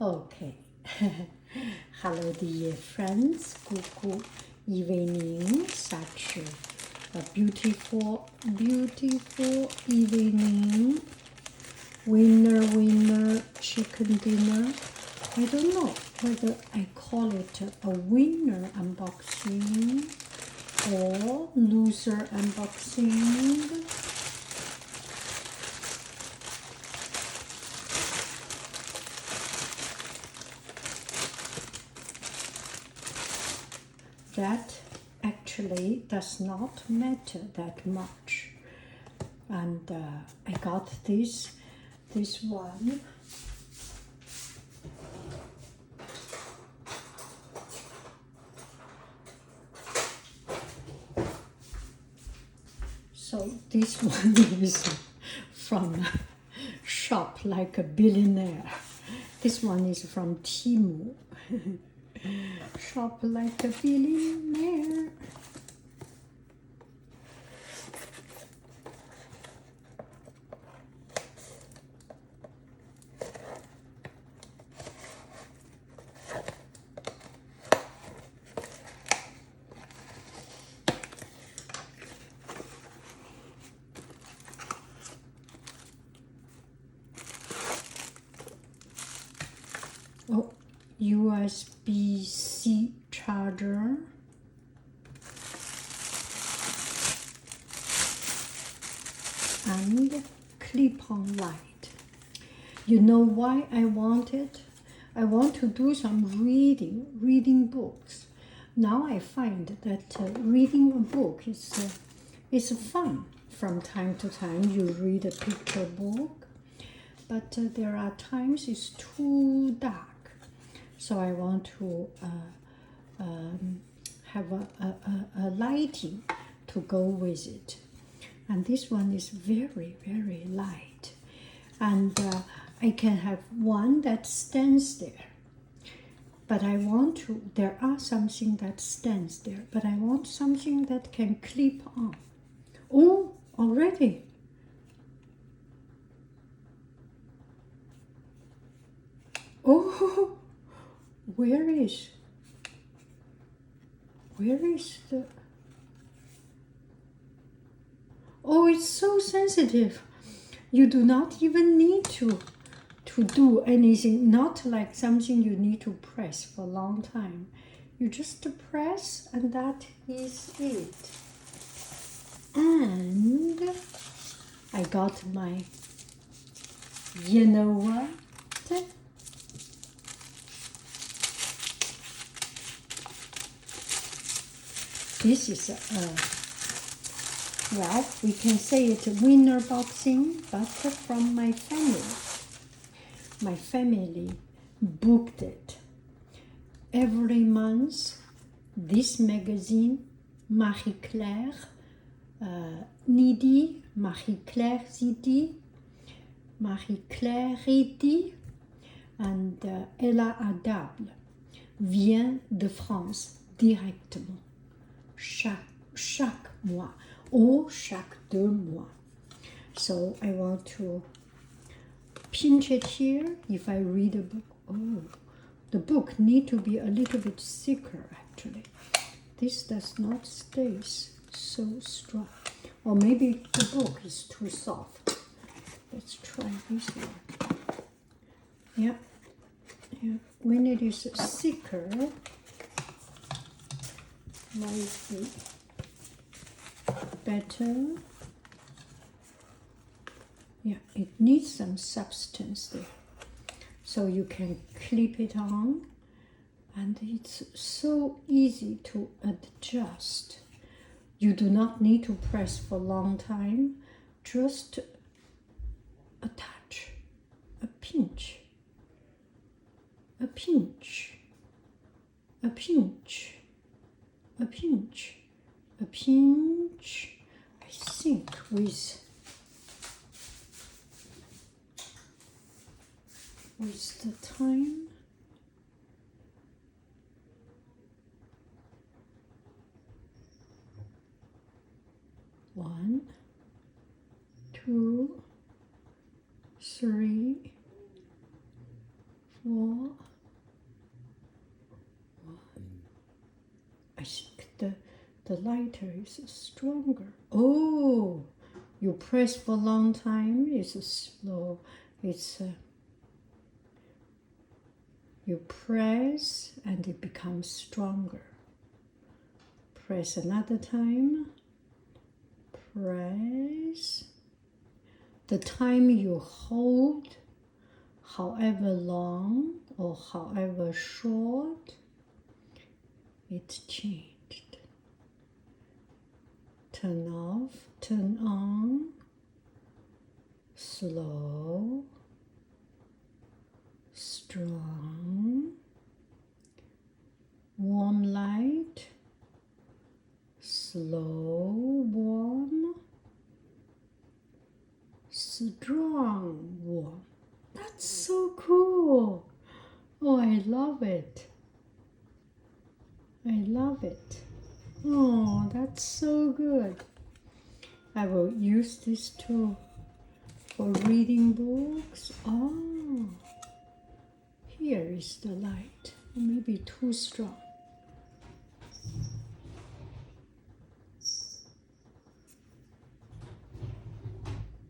Okay. Hello, dear friends. Good evening. Such a beautiful, beautiful evening. Winner chicken dinner. I don't know whether I call it a winner unboxing or loser unboxing. That actually does not matter that much. And I got this one. So this one is from Shop Like a Billionaire. This one is from Temu. Shop Like a Billionaire. Oh, USB-C charger. And clip-on light. You know why I want it? I want to do some reading books. Now I find that reading a book is fun. From time to time you read a picture book, but there are times it's too dark. So I want to have a lighting to go with it. And this one is very, very light. And I can have one that stands there. But I want to, there are something that stands there, but I want something that can clip on. Oh, already. Oh, where is the... Oh, it's so sensitive. You do not even need to do anything, not like something you need to press for a long time. You just press and that is it. And I got my, you know what? This is well, we can say it's a winner boxing, but from my family. My family booked it. Every month, this magazine, Marie-Claire Nidi, Marie-Claire Zidi, Marie-Claire Ridi, and Ella Adable vient de France directement. Chaque mois. Or chaque 2 mois. So I want to pinch it here if I read a book. Oh, the book need to be a little bit thicker actually. This does not stay so strong. Or maybe the book is too soft. Let's try this one. Yeah. When it is thicker, might be better. Yeah, it needs some substance there. So you can clip it on, and it's so easy to adjust. You do not need to press for a long time, just a touch, a pinch, a pinch, a pinch, a pinch, a pinch. I think with the time. One, 2, 3, 4, the lighter is stronger. Oh, you press for a long time, it's slow. It's you press and it becomes stronger. Press another time. Press. The time you hold, however long or however short, it's changed. Turn off, turn on, slow, strong, warm light, slow, warm, strong, warm. That's so cool. Oh, I love it. I love it. Oh, that's so good. I will use this tool for reading books. Oh, here is the light. Maybe too strong.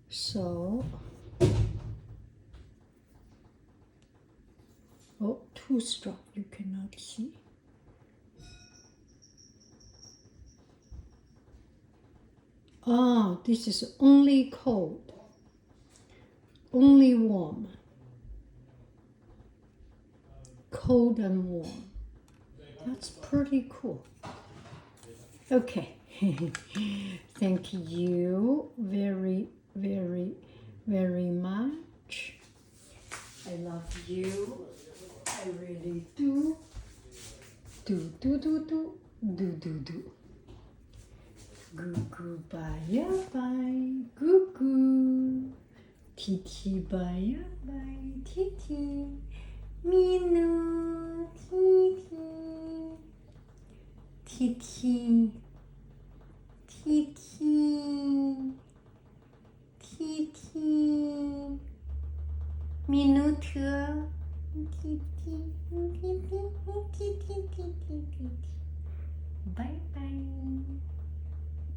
So, oh, too strong. You cannot see. Ah, this is only cold, only warm, cold and warm. That's pretty cool. Okay, thank you very, very, very much. I love you. I really do. Do. Goo goo bye bye. Goo goo. Titi bye bye. Titi. Minu. Titi. Titi. Titi. Titi. Minute. Titi. Titi. Titi. Titi. Bye bye.